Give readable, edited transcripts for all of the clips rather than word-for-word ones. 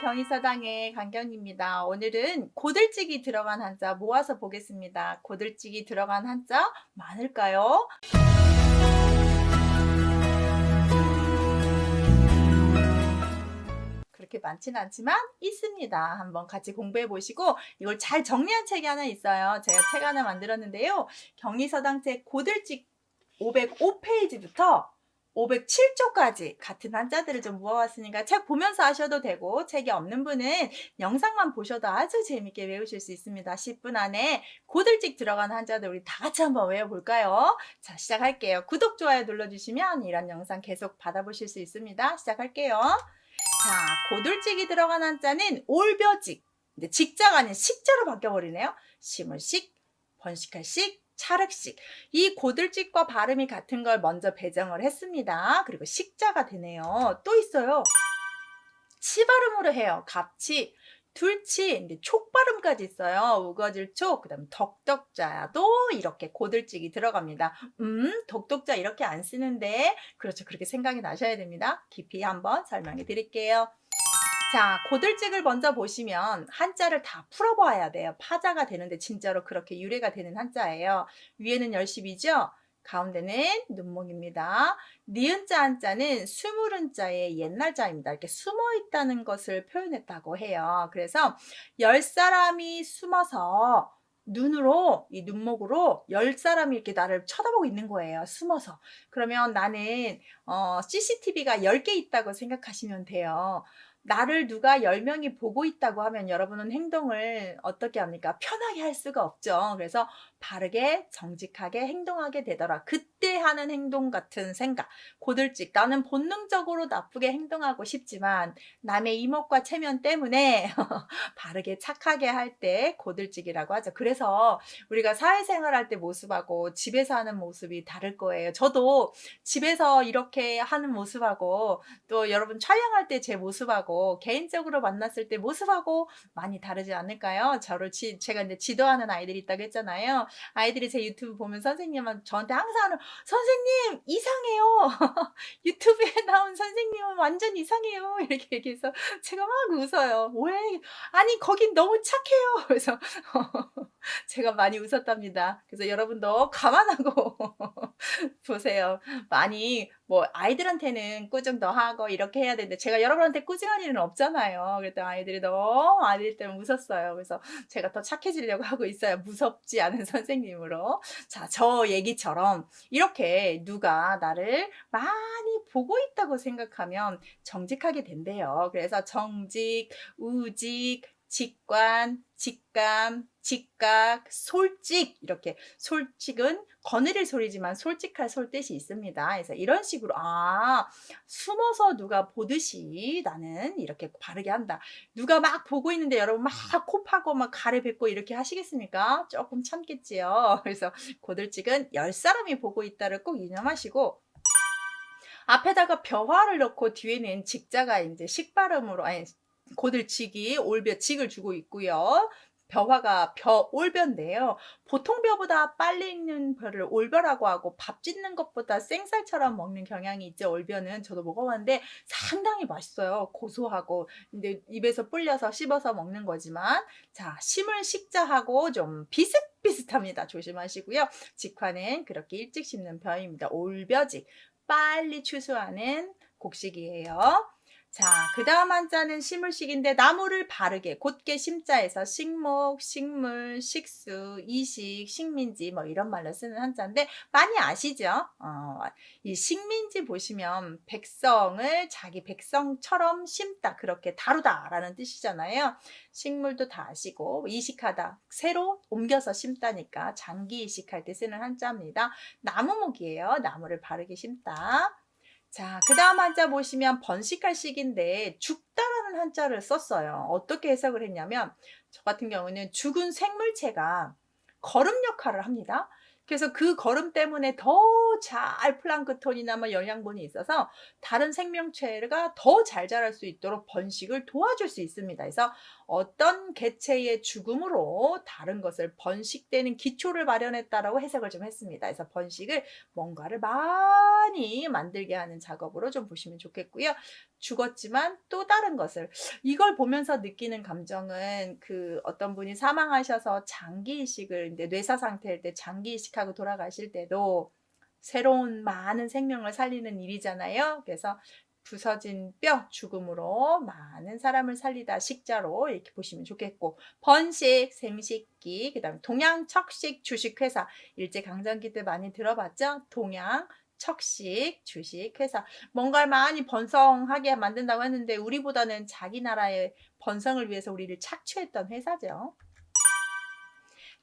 경희서당의 강경입니다. 오늘은 고들찍이 들어간 한자 모아서 보겠습니다. 고들찍이 들어간 한자 많을까요? 그렇게 많지는 않지만 있습니다. 한번 같이 공부해 보시고 이걸 잘 정리한 책이 하나 있어요. 제가 책 하나 만들었는데요. 경희서당 책 고들찍 505페이지부터 507조까지 같은 한자들을 좀 모아왔으니까 책 보면서 하셔도 되고, 책이 없는 분은 영상만 보셔도 아주 재밌게 외우실 수 있습니다. 10분 안에 고들찍 들어간 한자들 우리 다 같이 한번 외워볼까요? 자, 시작할게요. 구독, 좋아요 눌러주시면 이런 영상 계속 받아보실 수 있습니다. 시작할게요. 자, 고들찍이 들어간 한자는 올벼직. 근데 직자가 아닌 식자로 바뀌어버리네요. 심을식, 번식할식, 찰흙식. 이 고들찍과 발음이 같은 걸 먼저 배정을 했습니다. 그리고 식자가 되네요. 또 있어요. 치 발음으로 해요. 갑치, 둘치, 근데 촉 발음까지 있어요. 우거질 촉, 그 다음 덕덕자도 이렇게 고들찍이 들어갑니다. 덕덕자 이렇게 안 쓰는데, 그렇죠. 그렇게 생각이 나셔야 됩니다. 깊이 한번 설명해 드릴게요. 자, 고들찍을 먼저 보시면 한자를 다 풀어봐야 돼요. 파자가 되는데 진짜로 그렇게 유래가 되는 한자예요. 위에는 열십이죠? 가운데는 눈목입니다. 니은자 한자는 스물은자의 옛날자입니다. 이렇게 숨어 있다는 것을 표현했다고 해요. 그래서 10사람이 숨어서 눈으로, 이 눈목으로 10사람이 이렇게 나를 쳐다보고 있는 거예요. 숨어서. 그러면 나는 CCTV가 10개 있다고 생각하시면 돼요. 나를 누가 10명이 보고 있다고 하면 여러분은 행동을 어떻게 합니까? 편하게 할 수가 없죠. 그래서 바르게 정직하게 행동하게 되더라. 그때 하는 행동 같은 생각. 고들찍. 나는 본능적으로 나쁘게 행동하고 싶지만 남의 이목과 체면 때문에 바르게 착하게 할 때 고들찍이라고 하죠. 그래서 우리가 사회생활할 때 모습하고 집에서 하는 모습이 다를 거예요. 저도 집에서 이렇게 하는 모습하고 또 여러분 촬영할 때 제 모습하고 개인적으로 만났을 때 모습하고 많이 다르지 않을까요? 제가 이제 지도하는 아이들이 있다고 했잖아요. 아이들이 제 유튜브 보면 선생님은 저한테 항상 하는, 선생님 이상해요. 유튜브에 나온 선생님은 완전 이상해요. 이렇게 얘기해서 제가 막 웃어요. 왜? 아니 거긴 너무 착해요. 그래서 제가 많이 웃었답니다. 그래서 여러분도 감안하고 보세요. 많이 뭐 아이들한테는 꾸중 더 하고 이렇게 해야 되는데 제가 여러분한테 꾸중할 일은 없잖아요. 그랬더니 아이들이 너무 아이들 때문에 웃었어요. 그래서 제가 더 착해지려고 하고 있어요. 무섭지 않은 선생님으로. 자, 저 얘기처럼 이렇게 누가 나를 많이 보고 있다고 생각하면 정직하게 된대요. 그래서 정직, 우직, 직관, 직감, 직각, 솔직, 이렇게 솔직은 거느릴 소리지만 솔직할 솔뜻이 있습니다. 그래서 이런 식으로 숨어서 누가 보듯이 나는 이렇게 바르게 한다. 누가 막 보고 있는데 여러분 막 코 파고 막 가래 뱉고 이렇게 하시겠습니까? 조금 참겠지요. 그래서 고들찍은 10사람이 보고 있다를 꼭 유념하시고, 앞에다가 벼화를 넣고 뒤에는 직자가 이제 식발음으로, 아니 고들치기, 올벼직을 주고 있고요. 벼화가 올벼인데요. 보통 벼보다 빨리 익는 벼를 올벼라고 하고 밥 짓는 것보다 생쌀처럼 먹는 경향이 있죠. 올벼는 저도 먹어봤는데 상당히 맛있어요. 고소하고. 근데 입에서 불려서 씹어서 먹는 거지만, 자, 심을 식자하고 좀 비슷비슷합니다. 조심하시고요. 직화는 그렇게 일찍 심는 벼입니다. 올벼직. 빨리 추수하는 곡식이에요. 자, 그 다음 한자는 심을식인데 나무를 바르게 곧게 심자에서 식목, 식물, 식수, 이식, 식민지 뭐 이런 말로 쓰는 한자인데 많이 아시죠? 이 식민지 보시면 백성을 자기 백성처럼 심다, 그렇게 다루다 라는 뜻이잖아요. 식물도 다 아시고, 이식하다, 새로 옮겨서 심다니까 장기 이식할 때 쓰는 한자입니다. 나무목이에요. 나무를 바르게 심다. 자, 그 다음 한자 보시면 번식할 식인데 죽다라는 한자를 썼어요. 어떻게 해석을 했냐면, 저 같은 경우는 죽은 생물체가 거름 역할을 합니다. 그래서 그 거름 때문에 더 잘 플랑크톤이나 뭐 영양분이 있어서 다른 생명체가 더 잘 자랄 수 있도록 번식을 도와줄 수 있습니다. 그래서 어떤 개체의 죽음으로 다른 것을 번식되는 기초를 마련했다라고 해석을 좀 했습니다. 그래서 번식을 뭔가를 많이 만들게 하는 작업으로 좀 보시면 좋겠고요. 죽었지만 또 다른 것을, 이걸 보면서 느끼는 감정은 그 어떤 분이 사망하셔서 장기 이식을, 이제 뇌사 상태일 때 장기 이식하고 돌아가실 때도 새로운 많은 생명을 살리는 일이잖아요. 그래서 부서진 뼈 죽음으로 많은 사람을 살리다 식자로 이렇게 보시면 좋겠고, 번식, 생식기, 그다음에 동양 척식 주식회사, 일제강점기 때 많이 들어봤죠? 동양 척식 주식회사, 뭔가를 많이 번성하게 만든다고 했는데 우리보다는 자기 나라의 번성을 위해서 우리를 착취했던 회사죠.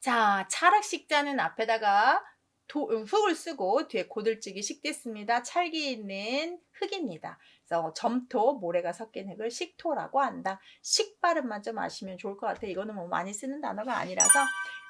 자, 찰흙식자는 앞에다가 흙을 쓰고 뒤에 고들찌기 식됐습니다. 찰기 있는 흙입니다. 그래서 점토, 모래가 섞인 흙을 식토라고 한다. 식 발음만 좀 아시면 좋을 것 같아요. 이거는 뭐 많이 쓰는 단어가 아니라서.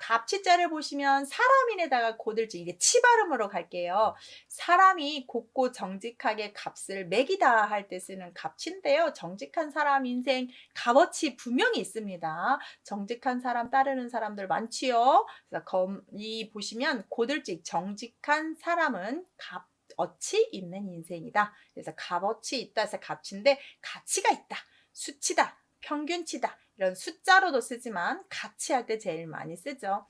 갑치자를 보시면 사람인에다가 고들찌기, 이게 치 발음으로 갈게요. 사람이 곱고 정직하게 값을 매기다 할 때 쓰는 갑치인데요. 정직한 사람 인생 값어치 분명히 있습니다. 정직한 사람 따르는 사람들 많지요. 그래서 이 보시면 고들직, 정직한 사람은 값어치 있는 인생이다. 그래서 값어치 있다 해서 값인데 가치가 있다, 수치다, 평균치다, 이런 숫자로도 쓰지만 가치 할 때 제일 많이 쓰죠.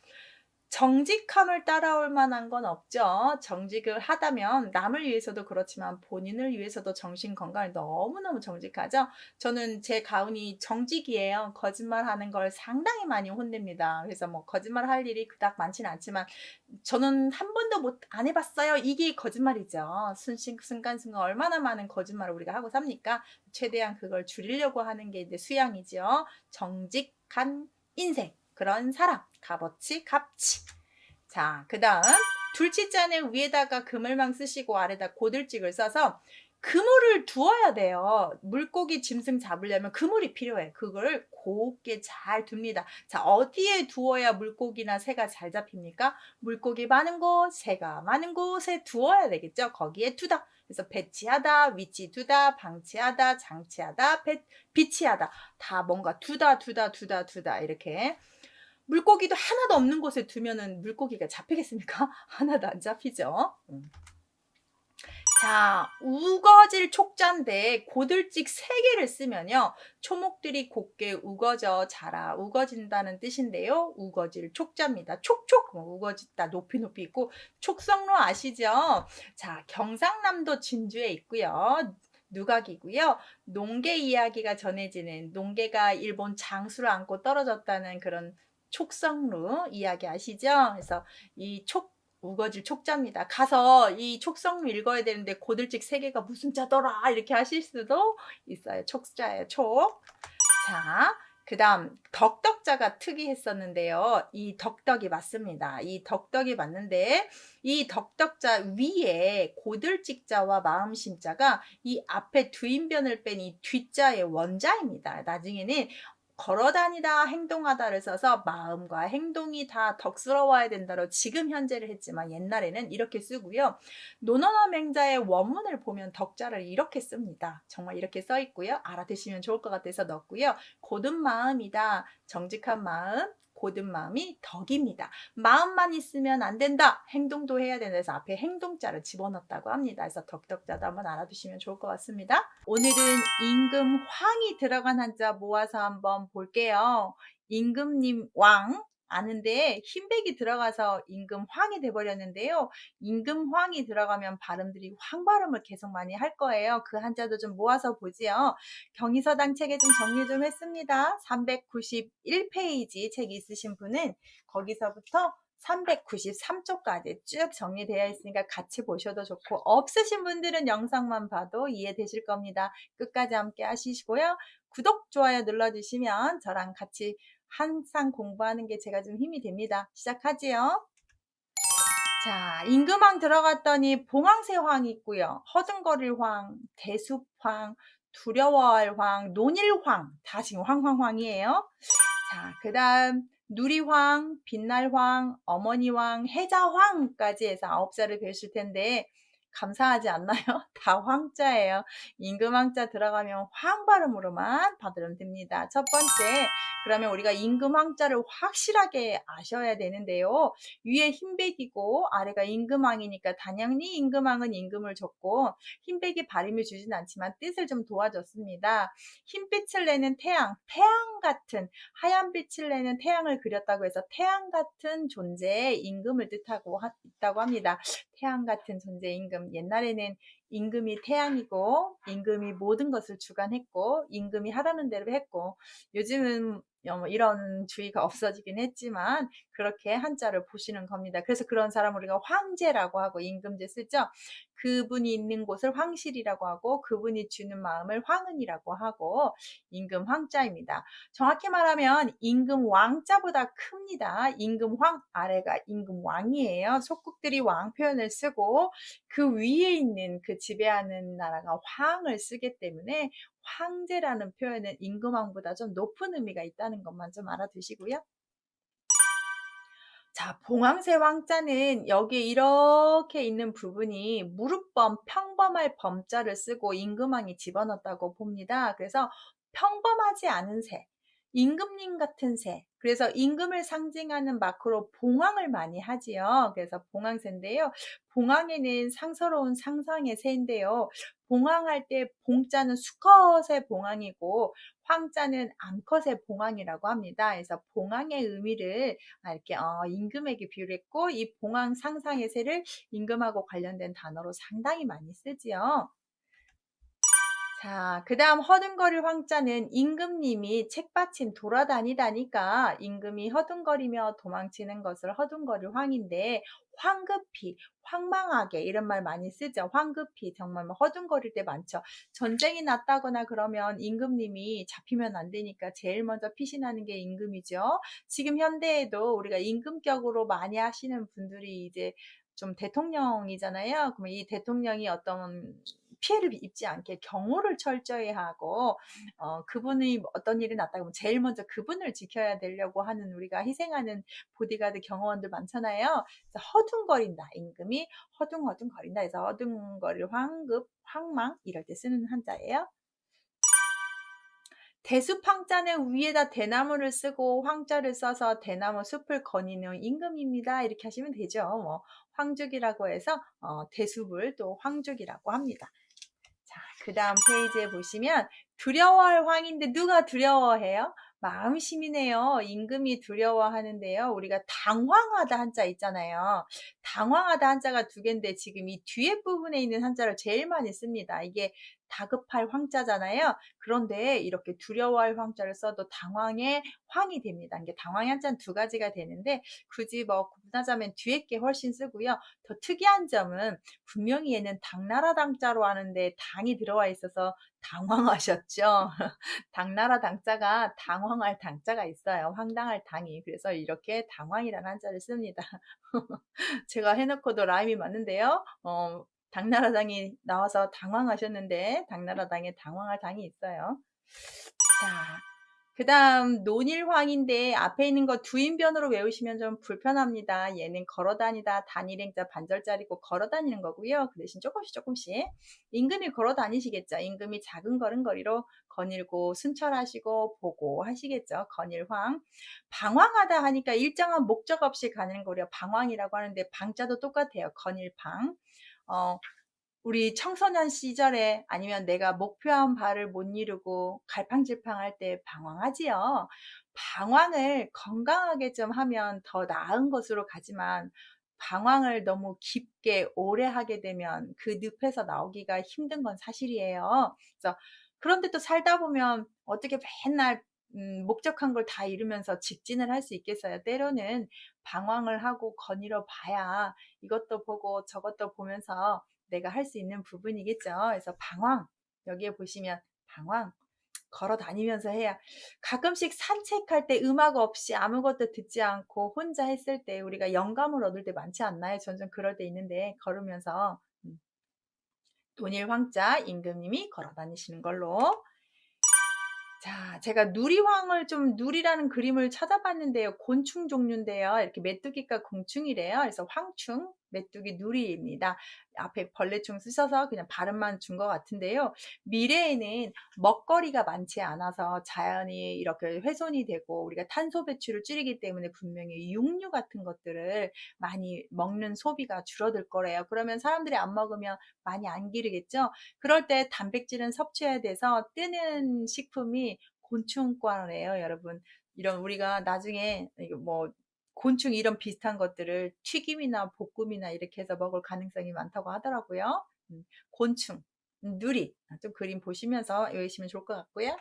정직함을 따라올 만한 건 없죠. 정직을 하다면 남을 위해서도 그렇지만 본인을 위해서도 정신 건강에 너무너무 정직하죠. 저는 제 가훈이 정직이에요. 거짓말하는 걸 상당히 많이 혼냅니다. 그래서 뭐 거짓말할 일이 그닥 많지는 않지만 저는 한 번도 안 해봤어요. 이게 거짓말이죠. 순간순간 얼마나 많은 거짓말을 우리가 하고 삽니까? 최대한 그걸 줄이려고 하는 게 이제 수양이죠. 정직한 인생. 그런 사람, 값어치, 값치. 자, 그 다음 둘치자는 위에다가 그물망 쓰시고 아래다 고들찍을 써서 그물을 두어야 돼요. 물고기 짐승 잡으려면 그물이 필요해. 그걸 곱게 잘 둡니다. 자, 어디에 두어야 물고기나 새가 잘 잡힙니까? 물고기 많은 곳, 새가 많은 곳에 두어야 되겠죠. 거기에 두다. 그래서 배치하다, 위치 두다, 방치하다, 장치하다, 비치하다. 다 뭔가 두다 이렇게. 물고기도 하나도 없는 곳에 두면은 물고기가 잡히겠습니까? 하나도 안 잡히죠. 자, 우거질 촉자인데 고들찍 3개를 쓰면요, 초목들이 곱게 우거져 자라, 우거진다는 뜻인데요. 우거질 촉자입니다. 촉촉 우거짓다, 높이 있고. 촉성로 아시죠? 자, 경상남도 진주에 있고요. 누각이고요. 농계 이야기가 전해지는, 농계가 일본 장수를 안고 떨어졌다는 그런 촉성루 이야기 아시죠? 그래서 이 우거질 촉자입니다. 가서 이 촉성루 읽어야 되는데 고들찍 3개가 무슨 자더라 이렇게 하실 수도 있어요. 촉자예요, 촉. 자, 그 다음 덕덕자가 특이했었는데요. 이 덕덕이 맞습니다. 이 덕덕이 맞는데 이 덕덕자 위에 고들찍자와 마음심자가 이 앞에 두인변을 뺀 이 뒷자의 원자입니다. 나중에는 걸어다니다 행동하다를 써서 마음과 행동이 다 덕스러워야 된다로 지금 현재를 했지만 옛날에는 이렇게 쓰고요. 논어나 맹자의 원문을 보면 덕자를 이렇게 씁니다. 정말 이렇게 써 있고요. 알아두시면 좋을 것 같아서 넣었고요. 고든 마음이다. 정직한 마음, 고든 마음이 덕입니다. 마음만 있으면 안 된다. 행동도 해야 된다 해서 앞에 행동자를 집어넣었다고 합니다. 그래서 덕덕자도 한번 알아두시면 좋을 것 같습니다. 오늘은 임금 황이 들어간 한자 모아서 한번 볼게요. 임금님 왕 아는데 흰백이 들어가서 임금 황이 돼버렸는데요. 임금 황이 들어가면 발음들이 황 발음을 계속 많이 할 거예요. 그 한자도 좀 모아서 보지요. 경의서당 책에 좀 정리 좀 했습니다. 391페이지 책 있으신 분은 거기서부터 393쪽까지 쭉 정리되어 있으니까 같이 보셔도 좋고, 없으신 분들은 영상만 봐도 이해되실 겁니다. 끝까지 함께 하시고요. 구독, 좋아요 눌러주시면 저랑 같이 항상 공부하는 게 제가 좀 힘이 됩니다. 시작하지요. 자, 임금왕 들어갔더니 봉황새황 있고요. 허둥거릴 황, 대숲황, 두려워할 황, 논일황, 다 지금 황황황이에요. 자, 그 다음 누리황, 빛날황, 어머니황, 해자황까지 해서 9자를 배우실 텐데 감사하지 않나요? 다 황자예요. 임금황자 들어가면 황 발음으로만 받으면 됩니다. 첫 번째, 그러면 우리가 임금황자를 확실하게 아셔야 되는데요. 위에 흰백이고 아래가 임금황이니까 당연히 임금황은 임금을 줬고 흰백이 발음을 주진 않지만 뜻을 좀 도와줬습니다. 흰빛을 내는 태양, 태양 같은 하얀 빛을 내는 태양을 그렸다고 해서 태양 같은 존재의 임금을 뜻하고 있다고 합니다. 태양 같은 존재의 임금. 옛날에는 임금이 태양이고 임금이 모든 것을 주관했고 임금이 하라는 대로 했고 요즘은 이런 주의가 없어지긴 했지만 그렇게 한자를 보시는 겁니다. 그래서 그런 사람 우리가 황제라고 하고 임금제 쓰죠. 그분이 있는 곳을 황실이라고 하고 그분이 주는 마음을 황은이라고 하고 임금 황자입니다. 정확히 말하면 임금 왕자보다 큽니다. 임금 황 아래가 임금 왕이에요. 속국들이 왕 표현을 쓰고 그 위에 있는 그 지배하는 나라가 황을 쓰기 때문에 황제라는 표현은 임금왕보다 좀 높은 의미가 있다는 것만 좀 알아두시고요. 자, 봉황새 왕자는 여기 이렇게 있는 부분이 무릎범, 평범할 범자를 쓰고 임금왕이 집어넣었다고 봅니다. 그래서 평범하지 않은 새, 임금님 같은 새. 그래서 임금을 상징하는 마크로 봉황을 많이 하지요. 그래서 봉황새인데요. 봉황에는 상서로운 상상의 새인데요. 봉황할 때 봉자는 수컷의 봉황이고 황자는 암컷의 봉황이라고 합니다. 그래서 봉황의 의미를 이렇게 임금에게 비유를 했고 이 봉황 상상의 새를 임금하고 관련된 단어로 상당히 많이 쓰지요. 자, 그 다음 허둥거릴 황자는 임금님이 책받침 돌아다니다니까 임금이 허둥거리며 도망치는 것을 허둥거릴 황인데 황급히, 황망하게 이런 말 많이 쓰죠. 황급히 정말 뭐 허둥거릴 때 많죠. 전쟁이 났다거나 그러면 임금님이 잡히면 안 되니까 제일 먼저 피신하는 게 임금이죠. 지금 현대에도 우리가 임금격으로 많이 하시는 분들이 이제 좀 대통령이잖아요. 그러면 이 대통령이 어떤 피해를 입지 않게 경호를 철저히 하고 그분이 어떤 일이 났다 그러면 제일 먼저 그분을 지켜야 되려고 하는 우리가 희생하는 보디가드 경호원들 많잖아요. 그래서 허둥거린다. 임금이 허둥허둥거린다. 해서 허둥거릴 황급, 황망 이럴 때 쓰는 한자예요. 대숲황자는 위에다 대나무를 쓰고 황자를 써서 대나무 숲을 거니는 임금입니다. 이렇게 하시면 되죠. 뭐 황죽이라고 해서 대숲을 또 황죽이라고 합니다. 자, 그 다음 페이지에 보시면 두려워할 황인데 누가 두려워해요? 마음심이네요. 임금이 두려워하는데요. 우리가 당황하다 한자 있잖아요. 당황하다 한자가 두 개인데 지금 이 뒤에 부분에 있는 한자를 제일 많이 씁니다. 이게 다급할 황자잖아요. 그런데 이렇게 두려워할 황자를 써도 당황의 황이 됩니다. 이게 당황의 한자는 두 가지가 되는데 굳이 뭐 구분하자면 뒤에 게 훨씬 쓰고요. 더 특이한 점은 분명히 얘는 당나라 당자로 하는데 당이 들어와 있어서 당황하셨죠. 당나라 당자가 당황할 당자가 있어요. 황당할 당이. 그래서 이렇게 당황이라는 한자를 씁니다. 제가 해놓고도 라임이 맞는데요. 당나라당이 나와서 당황하셨는데 당나라당에 당황할 당이 있어요. 자, 그 다음 논일황인데 앞에 있는 거 두인변으로 외우시면 좀 불편합니다. 얘는 걸어다니다 단일행자 반절짜리고 걸어다니는 거고요. 그 대신 조금씩 임금이 걸어다니시겠죠. 임금이 작은 걸음걸이로 거닐고 순찰하시고 보고 하시겠죠. 건일황. 방황하다 하니까 일정한 목적 없이 가는 거려 방황이라고 하는데 방자도 똑같아요. 건일방. 우리 청소년 시절에 아니면 내가 목표한 바를 못 이루고 갈팡질팡할 때 방황하지요. 방황을 건강하게 좀 하면 더 나은 것으로 가지만 방황을 너무 깊게 오래 하게 되면 그 늪에서 나오기가 힘든 건 사실이에요. 그래서 그런데 또 살다 보면 어떻게 맨날 목적한 걸 다 이루면서 직진을 할 수 있겠어요. 때로는 방황을 하고 거닐어 봐야 이것도 보고 저것도 보면서 내가 할 수 있는 부분이겠죠. 그래서 방황, 여기에 보시면 방황, 걸어 다니면서 해야 가끔씩 산책할 때 음악 없이 아무것도 듣지 않고 혼자 했을 때 우리가 영감을 얻을 때 많지 않나요? 전 좀 그럴 때 있는데 걸으면서 돈일 황자 임금님이 걸어 다니시는 걸로. 자, 제가 누리라는 그림을 찾아봤는데요. 곤충 종류인데요. 이렇게 메뚜기과 공충이래요. 그래서 황충, 메뚜기, 누리입니다. 앞에 벌레충 쓰셔서 그냥 발음만 준 것 같은데요. 미래에는 먹거리가 많지 않아서 자연이 이렇게 훼손이 되고 우리가 탄소 배출을 줄이기 때문에 분명히 육류 같은 것들을 많이 먹는 소비가 줄어들 거래요. 그러면 사람들이 안 먹으면 많이 안 기르겠죠? 그럴 때 단백질은 섭취해야 돼서 뜨는 식품이 곤충과래요, 여러분. 이런 우리가 나중에 이거 뭐 곤충 이런 비슷한 것들을 튀김이나 볶음이나 이렇게 해서 먹을 가능성이 많다고 하더라고요. 곤충, 누리. 좀 그림 보시면서 외우시면 좋을 것 같고요.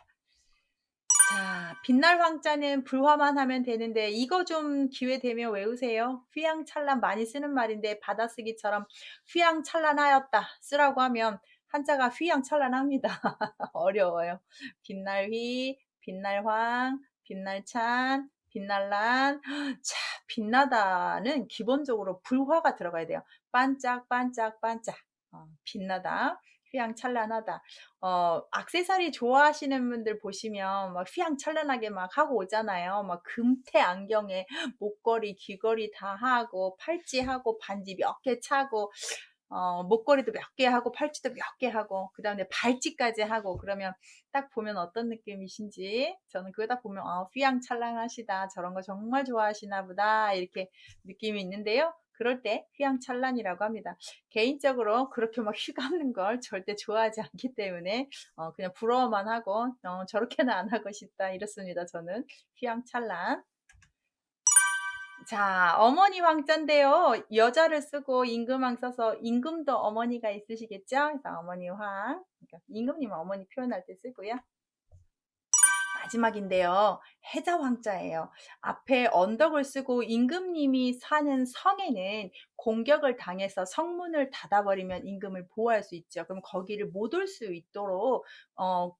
자, 빛날 황자는 불화만 하면 되는데 이거 좀 기회 되면 외우세요. 휘황찬란 많이 쓰는 말인데 받아쓰기처럼 휘황찬란하였다 쓰라고 하면 한자가 휘황찬란합니다. 어려워요. 빛날 휘, 빛날 황, 빛날 찬, 빛날란. 자, 빛나다는 기본적으로 불화가 들어가야 돼요. 반짝, 반짝, 반짝. 빛나다. 휘황찬란하다. 액세서리 좋아하시는 분들 보시면 막 휘황찬란하게 막 하고 오잖아요. 막 금태 안경에 목걸이, 귀걸이 다 하고, 팔찌 하고, 반지 몇 개 차고, 목걸이도 몇 개 하고, 팔찌도 몇 개 하고, 그 다음에 발찌까지 하고, 그러면 딱 보면 어떤 느낌이신지, 저는 그거 딱 보면, 휘황찬란하시다. 저런 거 정말 좋아하시나 보다. 이렇게 느낌이 있는데요. 그럴 때 휘황찬란이라고 합니다. 개인적으로 그렇게 막 휘감는 걸 절대 좋아하지 않기 때문에 그냥 부러워만 하고 저렇게는 안 하고 싶다 이렇습니다. 저는 휘황찬란. 자, 어머니 황자인데요. 여자를 쓰고 임금왕 써서 임금도 어머니가 있으시겠죠? 그래서 어머니 황. 그러니까 임금님은 어머니 표현할 때 쓰고요. 마지막인데요. 해자 황자예요. 앞에 언덕을 쓰고 임금님이 사는 성에는 공격을 당해서 성문을 닫아버리면 임금을 보호할 수 있죠. 그럼 거기를 못 올 수 있도록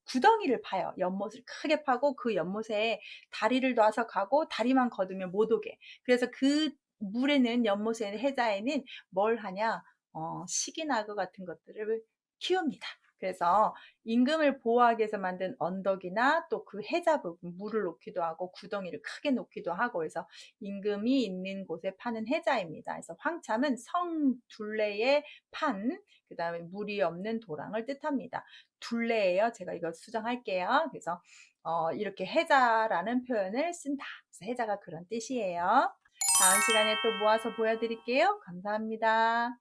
구덩이를 파요. 연못을 크게 파고 그 연못에 다리를 놔서 가고 다리만 걷으면 못 오게. 그래서 그 물에는 연못에 해자에는 뭘 하냐? 시기나그 같은 것들을 키웁니다. 그래서 임금을 보호하기 위해서 만든 언덕이나 또 그 해자 부분 물을 놓기도 하고 구덩이를 크게 놓기도 하고 그래서 임금이 있는 곳에 파는 해자입니다. 그래서 황참은 성 둘레의 판, 그 다음에 물이 없는 도랑을 뜻합니다. 둘레예요. 제가 이거 수정할게요. 그래서 이렇게 해자라는 표현을 쓴다. 그래서 해자가 그런 뜻이에요. 다음 시간에 또 모아서 보여드릴게요. 감사합니다.